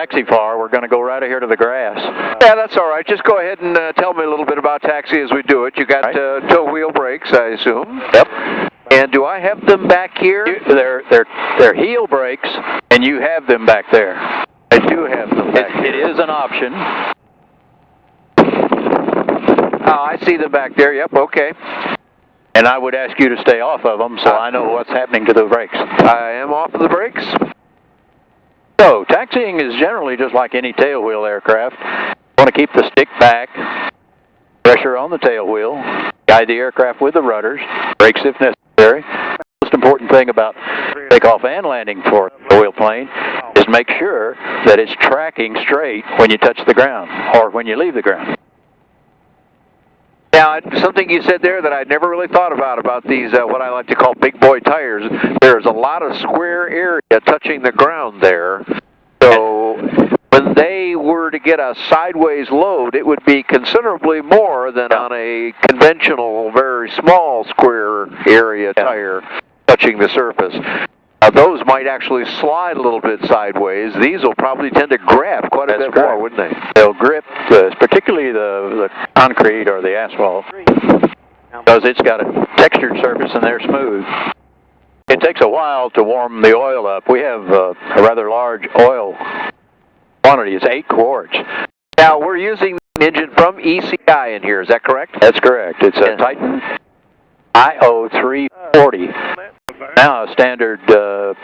taxi far. We're going to go right here to the grass. Yeah, that's all right. Just go ahead and tell me a little bit about taxi as we do it. You got tow wheel brakes, I assume. Yep. And do I have them back here? They're heel brakes, and you have them back there. I do have them back here. It is an option. Oh, I see them back there. Yep, okay. And I would ask you to stay off of them so I know what's happening to the brakes. I am off of the brakes. So, taxiing is generally just like any tailwheel aircraft. You want to keep the stick back, pressure on the tail wheel, guide the aircraft with the rudders, brakes if necessary. The most important thing about takeoff and landing for a wheel plane is make sure that it's tracking straight when you touch the ground or when you leave the ground. Now, something you said there that I never really thought about these, what I like to call big boy tires, there's a lot of square area touching the ground there. So when they were to get a sideways load, it would be considerably more than on a conventional, very small square area tire touching the surface. Those might actually slide a little bit sideways. These will probably tend to grab quite a bit more, wouldn't they? They'll grip, particularly the concrete or the asphalt, because it's got a textured surface and they're smooth. It takes a while to warm the oil up. We have a rather large oil quantity. It's 8 quarts. Now, we're using an engine from ECI in here. Is that correct? That's correct. It's a Titan IO 340. Now a standard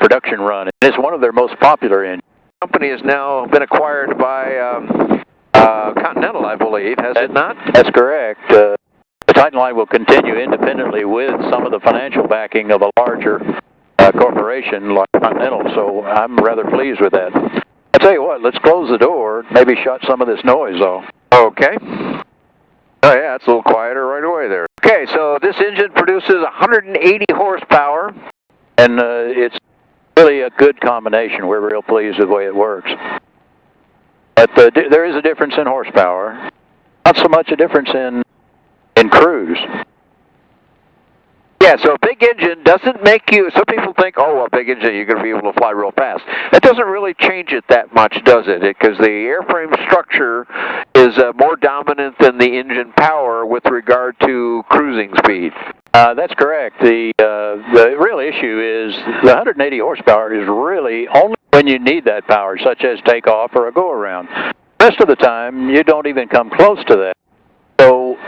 production run. It's one of their most popular engines. The company has now been acquired by Continental, I believe, has it not? That's correct. The Titan line will continue independently with some of the financial backing of a larger corporation like Continental, so I'm rather pleased with that. I'll tell you what, let's close the door, maybe shut some of this noise off. Okay. Oh yeah, it's a little quieter right away there. Okay, so this engine produces 180 horsepower. And it's really a good combination. We're real pleased with the way it works. But there is a difference in horsepower. Not so much a difference in cruise. Yeah, so a big engine doesn't make you, some people think, oh, well, a big engine, you're going to be able to fly real fast. That doesn't really change it that much, does it? Because the airframe structure is more dominant than the engine power with regard to cruising speed. That's correct. The real issue is the 180 horsepower is really only when you need that power, such as takeoff or a go-around. The rest of the time, you don't even come close to that. So,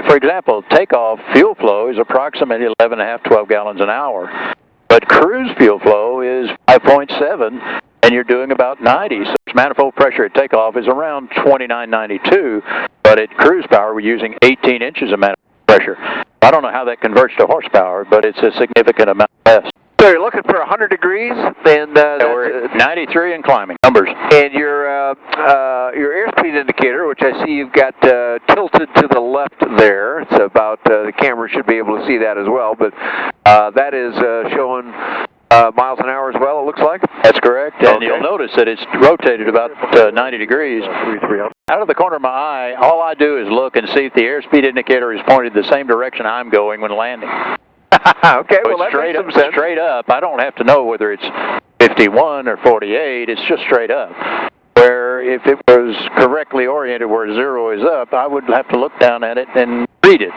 for example, takeoff fuel flow is approximately 11.5, 12 gallons an hour. But cruise fuel flow is 5.7, and you're doing about 90. So manifold pressure at takeoff is around 2992, but at cruise power, we're using 18 inches of manifold pressure. I don't know how that converts to horsepower, but it's a significant amount less. So you're looking for 100 degrees, and we're at 93 and climbing numbers. And your airspeed indicator, which I see you've got tilted to the left there. It's about the camera should be able to see that as well, but that is showing miles an hour as well. It looks like. That's correct, and you'll notice that it's rotated about 90 degrees. Out of the corner of my eye, all I do is look and see if the airspeed indicator is pointed the same direction I'm going when landing. Okay, well, that makes some sense. Straight up. I don't have to know whether it's 51 or 48. It's just straight up. Where if it was correctly oriented where 0 is up, I would have to look down at it and read it.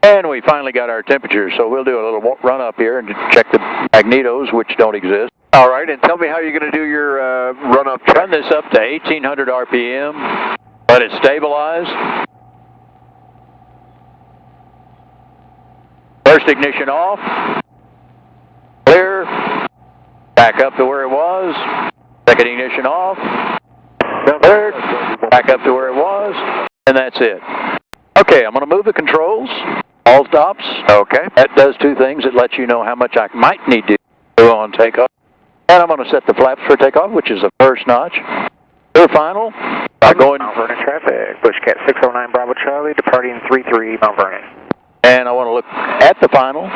And we finally got our temperature, so we'll do a little run up here and check the magnetos, which don't exist. All right, and tell me how you're going to do your run up check. Run this up to 1800 RPM. Let it stabilize. First ignition off. Clear. Back up to where it was. Second ignition off. Third. Back up to where it was. And that's it. Okay, I'm going to move the controls. All stops. Okay. That does two things. It lets you know how much I might need to do on takeoff. And I'm going to set the flaps for takeoff, which is the first notch. Clear final. Mount Vernon traffic. Bushcat 609 Bravo Charlie, departing 33 Mount Vernon. And I want to look at the final.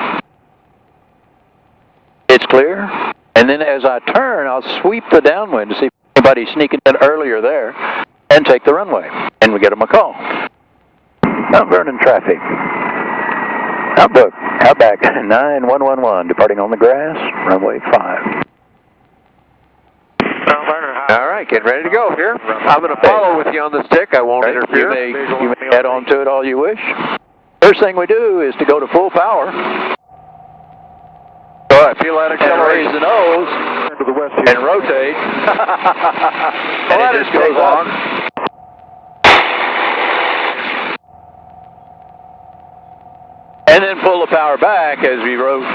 It's clear. And then as I turn, I'll sweep the downwind to see if anybody's sneaking in earlier there and take the runway. And we get them a call. Mount Vernon traffic. Outback 9111, departing on the grass, runway 5. Mount Vernon, all right. right, getting ready to go here. I'm going to follow with you on the stick. I won't interfere. You may add on to it all you wish. First thing we do is to go to full power. So I feel that acceleration. Raise the nose To the west and rotate. And it just goes on. And then pull the power back as we rode.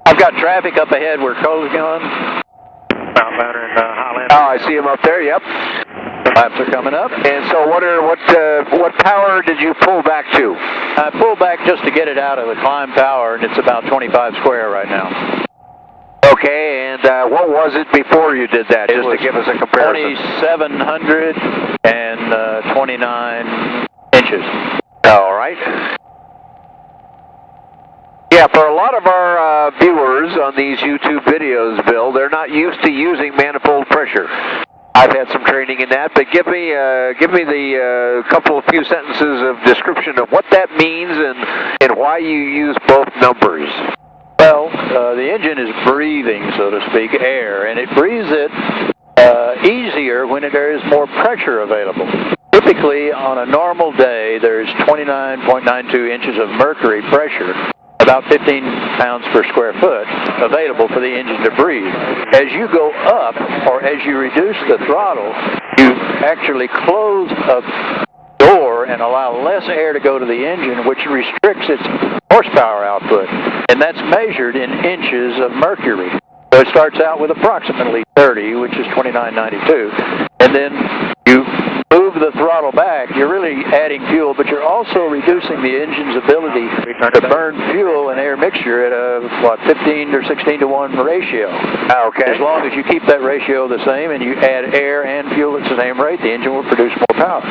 I've got traffic up ahead where Cole's going. Outbatter and Highland. Oh, I see him up there. Yep. Laps are coming up. And so what power did you pull back to? I pulled back just to get it out of the climb power, and it's about 25 square right now. Okay, and what was it before you did that, just to give us a comparison? 2,700 and 29 inches. All right. Yeah, for a lot of our viewers on these YouTube videos, Bill, they're not used to using manifold pressure. I've had some training in that, but give me the few sentences of description of what that means and why you use both numbers. Well, the engine is breathing, so to speak, air, and it breathes it easier when there is more pressure available. Typically, on a normal day, there's 29.92 inches of mercury pressure, about 15 pounds per square foot, available for the engine to breathe. As you go up, or as you reduce the throttle, you actually close a door and allow less air to go to the engine, which restricts its horsepower output. And that's measured in inches of mercury. So it starts out with approximately 30, which is 29.92. And then you move the throttle back, you're really adding fuel, but you're also reducing the engine's ability to burn fuel and air mixture at a, 15 or 16 to 1 ratio. Okay. As long as you keep that ratio the same and you add air and fuel at the same rate, the engine will produce more power.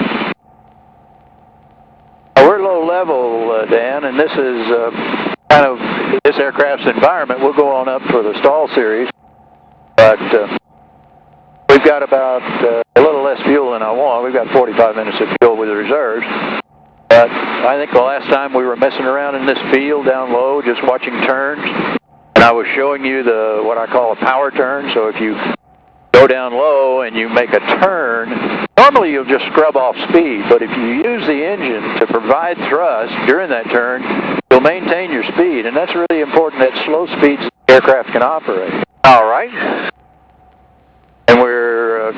We're low level, Dan, and this is kind of this aircraft's environment. We'll go on up for the stall series, but we've got about a little less fuel than I want. We've got 45 minutes of fuel with the reserves. But I think the last time we were messing around in this field down low, just watching turns, and I was showing you what I call a power turn. So if you go down low and you make a turn, normally you'll just scrub off speed, but if you use the engine to provide thrust during that turn, you'll maintain your speed, and that's really important at slow speeds the aircraft can operate. All right. And we're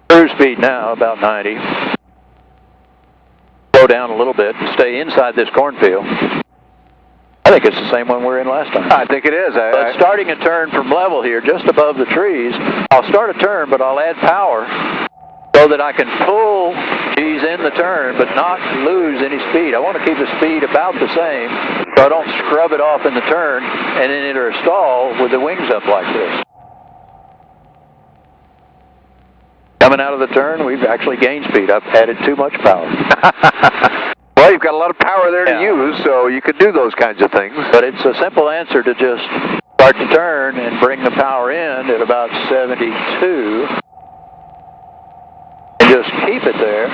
cruise speed now, about 90. Slow down a little bit and stay inside this cornfield. I think it's the same one we were in last time. I think it is. But starting a turn from level here, just above the trees, I'll start a turn, but I'll add power so that I can pull these in the turn, but not lose any speed. I want to keep the speed about the same, so I don't scrub it off in the turn and then enter a stall with the wings up like this. Coming out of the turn, we've actually gained speed. I've added too much power. Well, you've got a lot of power there to use, so you could do those kinds of things. But it's a simple answer to just start the turn and bring the power in at about 72. And just keep it there.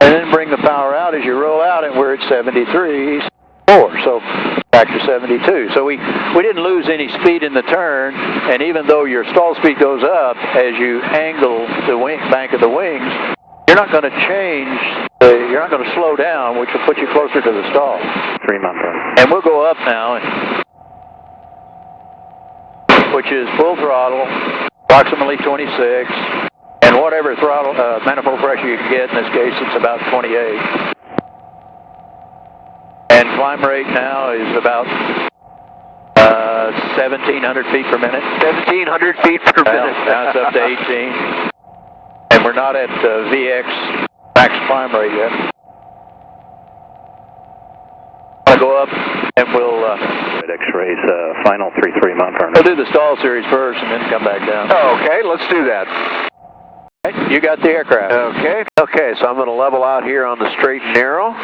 And then bring the power out as you roll out, and we're at 73.4. So factor 72. So we didn't lose any speed in the turn, and even though your stall speed goes up as you angle the bank of the wings, you're not going to change, you're not going to slow down, which will put you closer to the stall. 3 months. And we'll go up now, which is full throttle, approximately 26, and whatever throttle, manifold pressure you can get, in this case it's about 28. And climb rate now is about 1,700 feet per minute. 1,700 feet per minute. Now it's up to 18. And we're not at VX max climb rate yet. I'll go up and we'll X-rays, final 3-3 month. We'll do the stall series first and then come back down. Oh, okay, let's do that. Right, you got the aircraft. Okay, so I'm going to level out here on the straight and narrow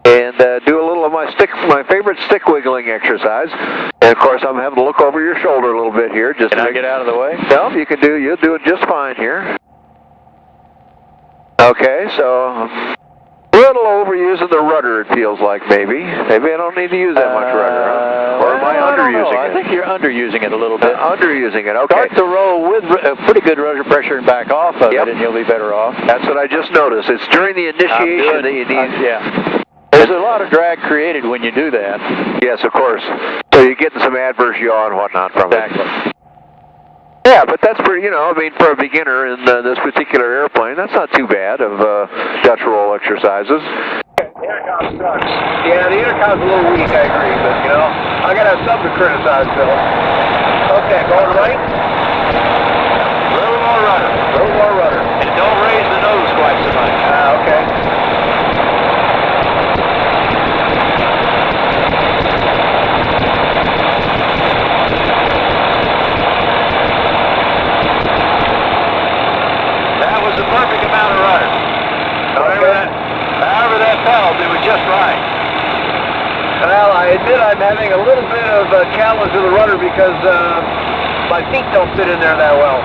and do a little of my favorite stick wiggling exercise. And of course, I'm having to look over your shoulder a little bit here. Just Can I get out of the way? No, you'll do it just fine here. Okay, so a little over you overusing the rudder, it feels like, maybe. Maybe I don't need to use that much rudder, huh? Or am I underusing it? I think you're underusing it a little bit. Underusing it, okay. Start the roll with pretty good rudder pressure and back off of it, and you'll be better off. That's what I just noticed. It's during the initiation that you need... yeah. There's a lot of drag created when you do that. Yes, of course. So you're getting some adverse yaw and whatnot from it. Exactly. Yeah, but that's pretty, you know, I mean, for a beginner in this particular airplane, that's not too bad of Dutch roll exercises. Intercom sucks. Yeah, the intercom's a little weak, I agree, but, you know, I gotta have something to criticize, Bill. Okay, going right. A little more rudder. A little more rudder. And don't raise the nose quite so much. Okay. That was the perfect amount of rudder. However that felt, it was just right. Well, I admit I'm having a little bit of a challenge with the rudder because my feet don't fit in there that well.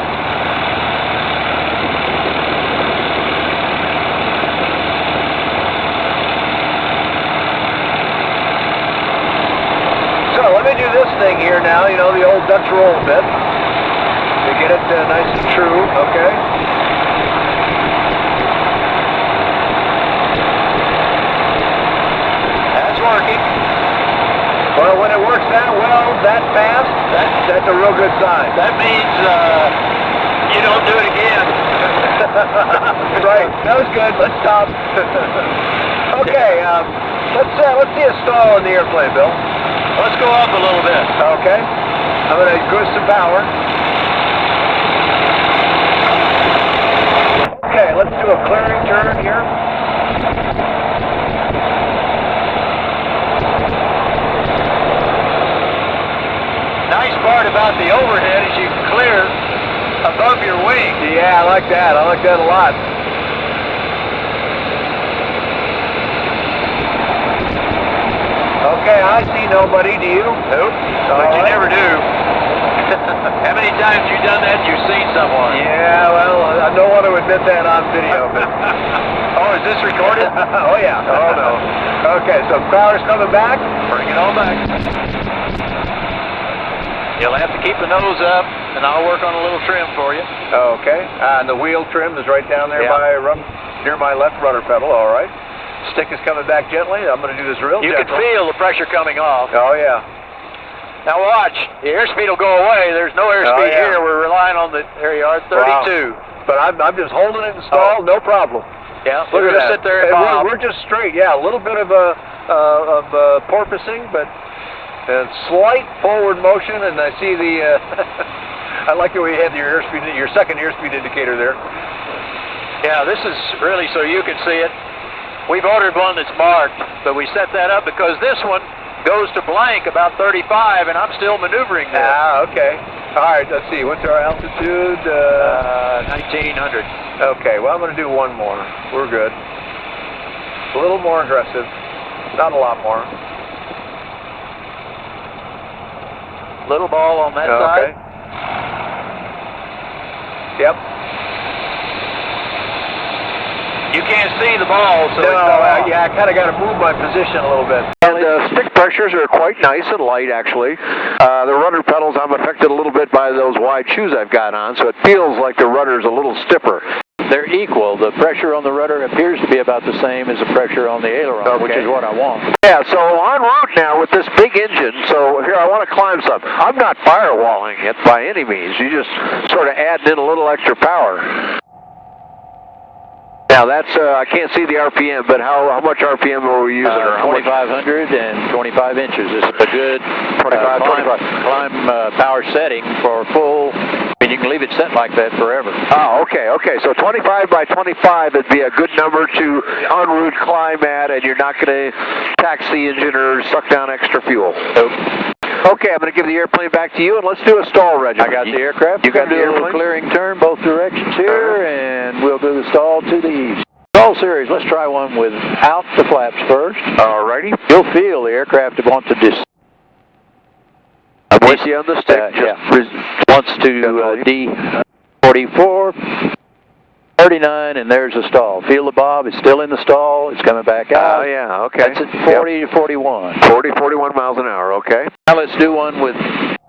So let me do this thing here now, you know, the old Dutch roll bit. To get it nice and true, okay? That's working. Well, when it works that well, that fast, that's a real good sign. That means you don't do it again. Right. That was good. Let's stop. Okay. Let's see a stall in the airplane, Bill. Let's go up a little bit. Okay. I'm going to goose some power. Okay. Let's do a clearing turn here. Nice part about the overhead is you can clear above your wing. Yeah, I like that. I like that a lot. Okay, I see nobody. Do you? Nope. But you never do. How many times you done that you've seen someone? Yeah, well, I don't want to admit that on video. But... oh, is this recorded? Oh, yeah. Oh, no. Okay, so power's coming back. Bring it on back. You'll have to keep the nose up, and I'll work on a little trim for you. Okay. And the wheel trim is right down there near my left rudder pedal. All right. Stick is coming back gently. I'm going to do this real gentle. You can feel the pressure coming off. Oh, yeah. Now watch. The airspeed will go away. There's no airspeed here. We're relying on the, there you are, 32. Wow. But I'm just holding it in stall, no problem. Yeah, look at that. Sit there and we're just straight. Yeah, a little bit of porpoising, but slight forward motion, and I see the. I like the way you had your airspeed, your second airspeed indicator there. Yeah, this is really so you can see it. We've ordered one that's marked, but we set that up because this one goes to blank about 35, and I'm still maneuvering there. Ah, okay. All right, let's see. What's our altitude? 1900. Okay, well, I'm going to do one more. We're good. A little more aggressive. Not a lot more. Little ball on that side. Yep. You can't see the ball, so yeah, I kind of got to move my position a little bit. And stick pressures are quite nice and light, actually. The rudder pedals, I'm affected a little bit by those wide shoes I've got on, so it feels like the rudder's a little stiffer. They're equal. The pressure on the rudder appears to be about the same as the pressure on the aileron, which is what I want. Yeah, so en route now with this big engine, so here I want to climb some. I'm not firewalling it by any means. You just sort of add in a little extra power. Now that's, I can't see the RPM, but how much RPM are we using? 2,500 and 25 inches. This is a good climb power setting for full. I mean, you can leave it set like that forever. Oh, okay. So 25 by 25 would be a good number to en route climb at, and you're not going to tax the engine or suck down extra fuel. Nope. Okay, I'm going to give the airplane back to you, and let's do a stall regimen. I got the aircraft. You got the airplane? Do a little clearing turn both directions here, and we'll do the stall to the east. Stall series, let's try one without the flaps first. Alrighty. You'll feel the aircraft wants to I'm with you on the stick. wants to D44. 39, and there's a stall. Feel the bob, it's still in the stall, it's coming back out. Oh, yeah, okay. That's at 40 to 41. 40, 41 miles an hour, okay. Now let's do one with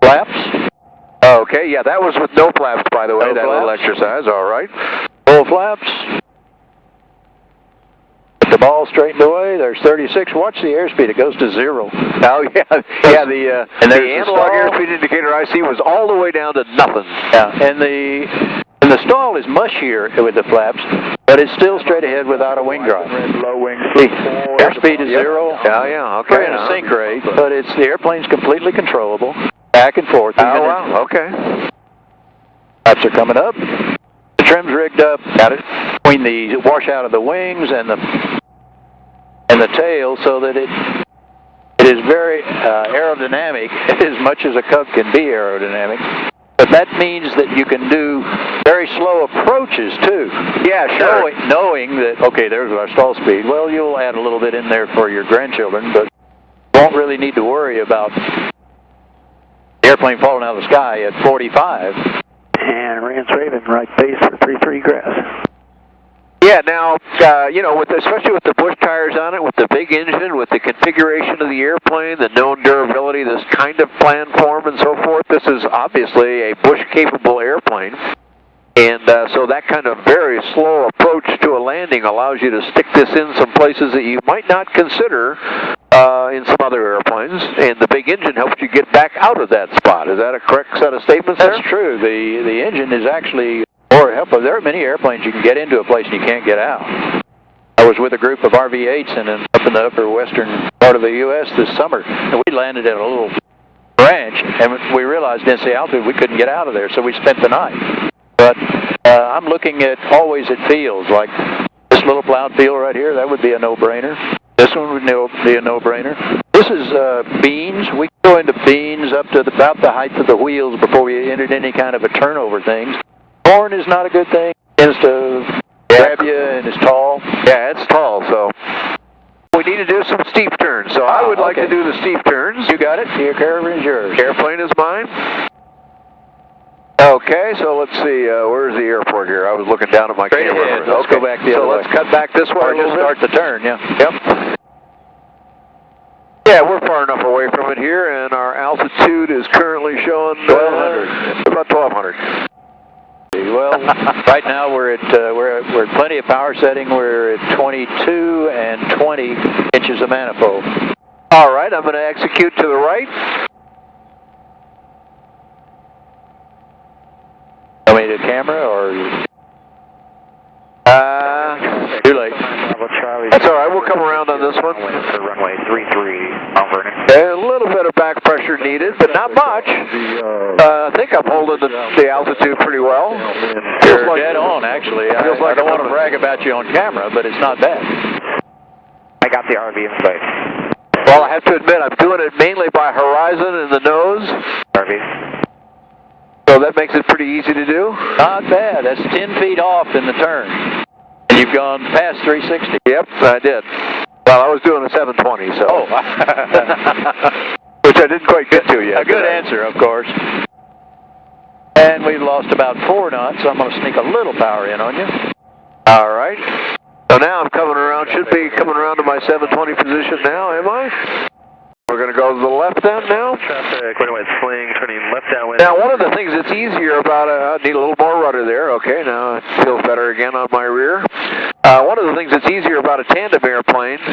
flaps. Okay, yeah, that was with no flaps, by the way, that little exercise, all right. Full flaps. Put the ball straightened away, there's 36. Watch the airspeed, it goes to 0. Oh, yeah, yeah, the analog airspeed indicator I see was all the way down to nothing. Yeah, and the stall is mushier with the flaps, but it's still straight ahead without a wing drive. Low wing. Airspeed is 0. Yeah, okay. We're in a sync rate, but the airplane's completely controllable, back and forth. Oh, wow, okay. Flaps are coming up. The trim's rigged up. Got it. Between the washout of the wings and the tail, so that it is very aerodynamic, as much as a Cub can be aerodynamic. But that means that you can do very slow approaches, too. Yeah, sure. Knowing that, okay, there's our stall speed. Well, you'll add a little bit in there for your grandchildren, but you won't really need to worry about the airplane falling out of the sky at 45. And Rance Raven, right base for 33 grass. Yeah, now, you know, especially with the bush tires on it, with the big engine, with the configuration of the airplane, the known durability, this kind of plan form and so forth, this is obviously a bush-capable airplane. And so that kind of very slow approach to a landing allows you to stick this in some places that you might not consider in some other airplanes. And the big engine helps you get back out of that spot. Is that a correct set of statements there? That's true. The engine is actually more helpful. There are many airplanes you can get into a place and you can't get out. I was with a group of RV-8s up in the upper western part of the U.S. this summer, and we landed at a little ranch, and we realized in the altitude we couldn't get out of there, so we spent the night. But I'm looking at always at fields, like this little plowed field right here, that would be a no-brainer. This one would be a no-brainer. This is beans. We go into beans up to about the height of the wheels before we entered any kind of a turnover thing. Corn is not a good thing. It tends to grab you and it's tall. Yeah, it's tall, so we need to do some steep turns. So I would like to do the steep turns. You got it. Your caravan is yours. Airplane is mine. Okay, so let's see. Where's the airport here? I was looking down at my Straight camera. ahead. Let's go back the other way. So let's cut back this way. Or just start the turn, yeah. Yep. Yeah, we're far enough away from it here, and our altitude is currently showing 1,200. About 1,200. Well, right now we're at plenty of power setting. We're at 22 and 20 inches of manifold. All right, I'm going to execute to the right. I mean, the camera or? Too late. That's all right. We'll come around on this one. Runway 33, Mount Vernon. A little bit of back pressure needed, but not much. I think I'm holding the altitude pretty well. You're dead on, actually. I don't want to brag about you on camera, but it's not bad. I got the RV in space. Well, I have to admit, I'm doing it mainly by horizon and the nose. RV. So that makes it pretty easy to do. Not bad. That's 10 feet off in the turn. And you've gone past 360. Yep, I did. Well, I was doing a 720, so. Oh. Which I didn't quite get to yet. A good answer, of course. And we've lost about 4 knots, so I'm going to sneak a little power in on you. All right. So now I'm coming around, should be coming around to my 720 position now, am I? We're going to go to the left then now. Traffic, runway sling, turning left downwind. Now, one of the things that's easier about I need a little more rudder there. Okay, now it feels better again on my rear. One of the things that's easier about a tandem airplane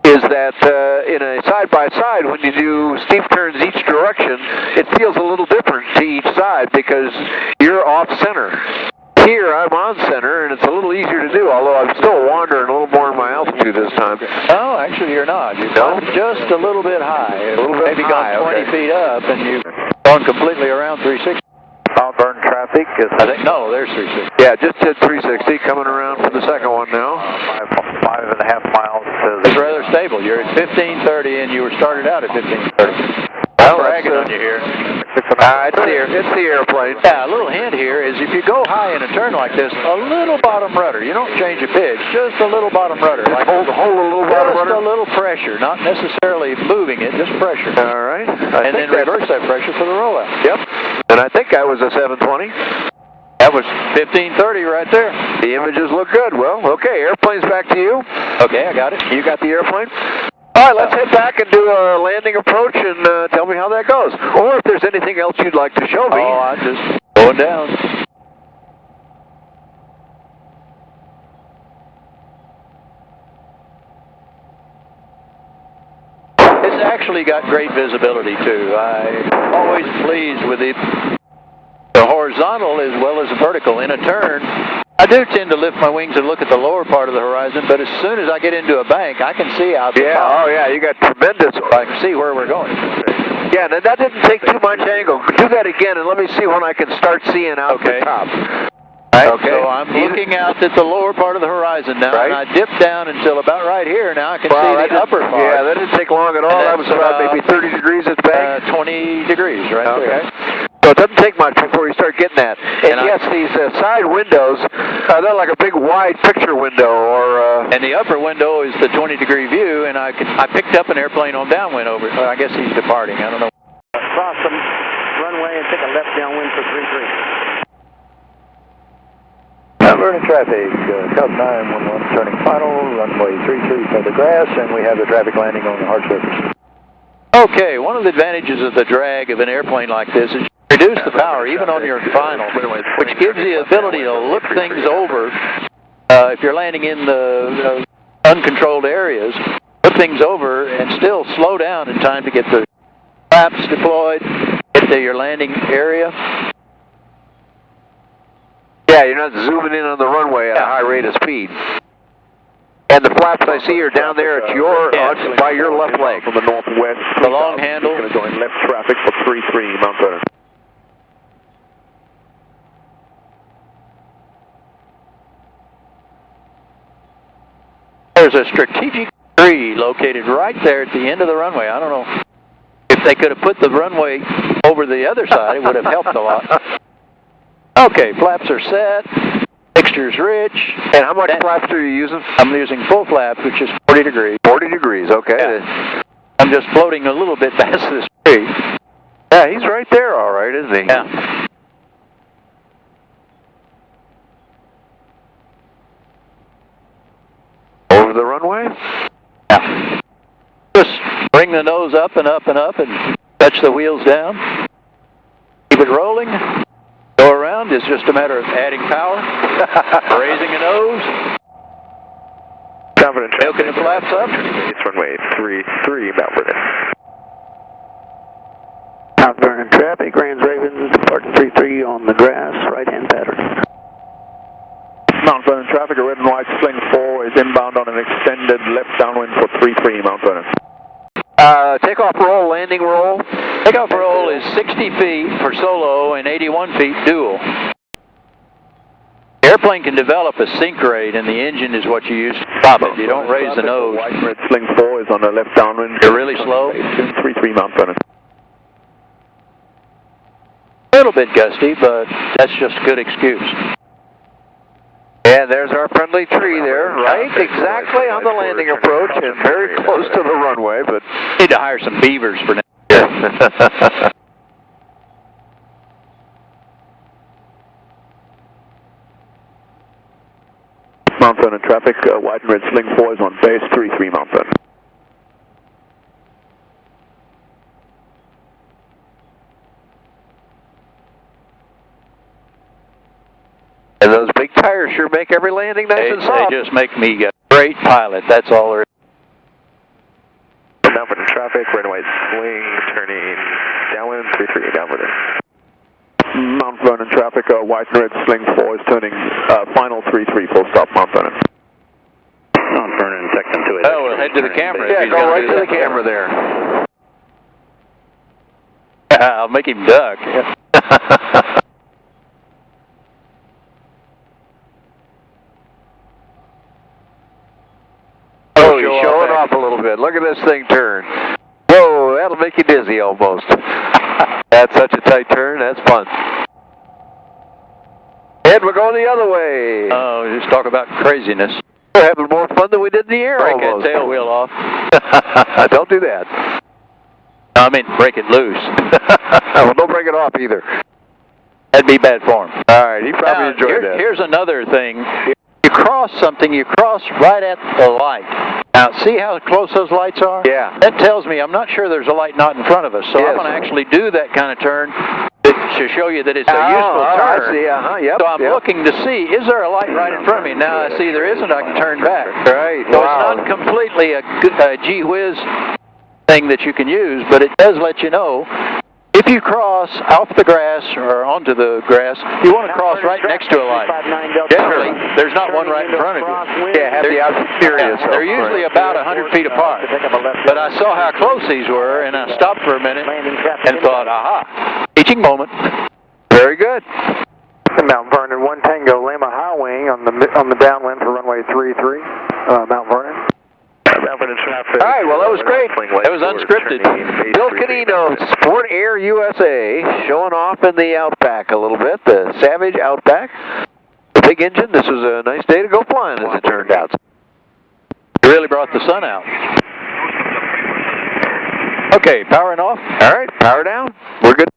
is that in a side-by-side, when you do steep turns each direction, it feels a little different to each side because you're off-center. Here, I'm on center, and it's a little easier to do, although I'm still wandering a little more in my altitude this time. No, actually you're not. You've gone just a little bit high. Maybe gone 20 feet up, and you've gone completely around 360. Mount Vernon traffic is... No, there's 360. Yeah, just hit 360, coming around for the second one now. 5.5 miles to... It's rather stable. You're at 1530, and you were started out at 1530. I'm bragging on you here. It's the airplane. Yeah, a little hint here is if you go high in a turn like this, a little bottom rudder. You don't change your pitch, just a little bottom rudder. Like hold a little bottom rudder? Just a little pressure, not necessarily moving it, just pressure. All right. And then reverse that pressure for the rollout. Yep. And I think I was a 720. Yep, That was 1530 right there. The images look good. Well, okay, airplane's back to you. Okay, I got it. You got the airplane? All right, let's head back and do a landing approach and tell me how that goes. Or if there's anything else you'd like to show me. Oh, I'm just going down. It's actually got great visibility too. I'm always pleased with the horizontal as well as the vertical. In a turn, I do tend to lift my wings and look at the lower part of the horizon, but as soon as I get into a bank, I can see out the top. Oh yeah, you got tremendous. I can see where we're going. Yeah, now that didn't take too much angle. Do that again and let me see when I can start seeing out the top. Right, okay. So I'm looking out at the lower part of the horizon now, and I dip down until about right here. Now I can see the upper part. Yeah, that didn't take long at all. That was about maybe 30 degrees at bank. 20 degrees right there. So it doesn't take much before you start getting that. And yes, these side windows, they're like a big wide picture window. And the upper window is the 20-degree view, and I picked up an airplane on downwind over. I guess he's departing. I don't know. Cross the runway and take a left downwind for 33. Burning traffic, Cub 911 turning final, runway 33 for the grass, and we have the traffic landing on the hard surface. Okay, one of the advantages of the drag of an airplane like this is you reduce the power even on your final, which gives the ability to look things over if you're landing in the uncontrolled areas, look things over and still slow down in time to get the flaps deployed, get to your landing area. Yeah, you're not zooming in on the runway at a high rate of speed. And the flaps I see are down there at your by your left leg. From the northwest. The long handle. Going to join left traffic for 33 Mount Vernon. There's a strategic tree located right there at the end of the runway. I don't know if they could have put the runway over the other side, it would have helped a lot. Okay, flaps are set, fixture's rich. And how much flaps are you using? I'm using full flaps, which is 40 degrees. 40 degrees, okay. Yeah. I'm just floating a little bit past this tree. Yeah, he's right there all right, isn't he? Yeah. Over the runway? Yeah. Just bring the nose up and up and up and touch the wheels down. Keep it rolling. Go around is just a matter of adding power, raising a nose, milking the flaps up. It's runway 33, Mount Vernon. Mount Vernon traffic, Grand Ravens, departing 33 on the grass, right-hand pattern. Mount Vernon traffic, a red and white Sling 4 is inbound on an extended left downwind for 33 Mount Vernon. Takeoff roll, landing roll. Takeoff roll is 60 feet for solo and 81 feet dual. The airplane can develop a sink rate, and the engine is what you use to stop it. You don't raise the nose. White and red Sling 4 is on the left downwind. You're really slow. 33 Mount Vernon. A little bit gusty, but that's just a good excuse. Yeah, there's our friendly tree there, right exactly on the landing approach and very close to the runway, but... Need to hire some beavers for next year. Mount Vernon traffic, white and red Sling 4 is on base 33 Mount Vernon. And those big tires sure make every landing nice and soft. They just make me a great pilot, that's all there is. Mount Vernon traffic, red and white Sling, turning downwind, 33 down Vernon. Mount Vernon traffic, white and red Sling 4 is turning final 33 full stop Mount Vernon. Mount Vernon, Texan 2. Oh, we'll head to the camera. Yeah, go right to the camera there. I'll make him duck. Oh, he's showing off a little bit. Look at this thing turn. Whoa, that'll make you dizzy almost. That's such a tight turn, that's fun. And we're going the other way. Oh, just talk about craziness. We're having more fun than we did in the air Break almost. that tail wheel off. Don't do that. No, I mean break it loose. Well, don't break it off either. That'd be bad form. All right, he probably enjoyed that. Here's another thing. You cross something, you cross right at the light. Now, see how close those lights are? Yeah. That tells me I'm not sure there's a light not in front of us, so I'm going to actually do that kind of turn to show you that it's a useful turn. I see, yep. So I'm looking to see, is there a light right in front of me? Now I see there isn't, I can turn back. Right. So it's not completely a gee whiz thing that you can use, but it does let you know. If you cross off the grass or onto the grass, you want to cross right next to a light. Generally, there's not one right in front of you. Yeah, have the opposite serious. They're usually about 100 feet apart. But I saw how close these were, and I stopped for a minute and thought, aha, teaching moment. Very good. Mount Vernon, 1 Tango, Lima high wing on the downwind for runway 33, Mount Vernon. All right, well, that was great. That was unscripted. Bill Canino, SportAir USA, showing off in the Outback a little bit, the Savage Outback. The big engine. This was a nice day to go flying, as it turned out. You really brought the sun out. Okay, powering off. All right, power down. We're good.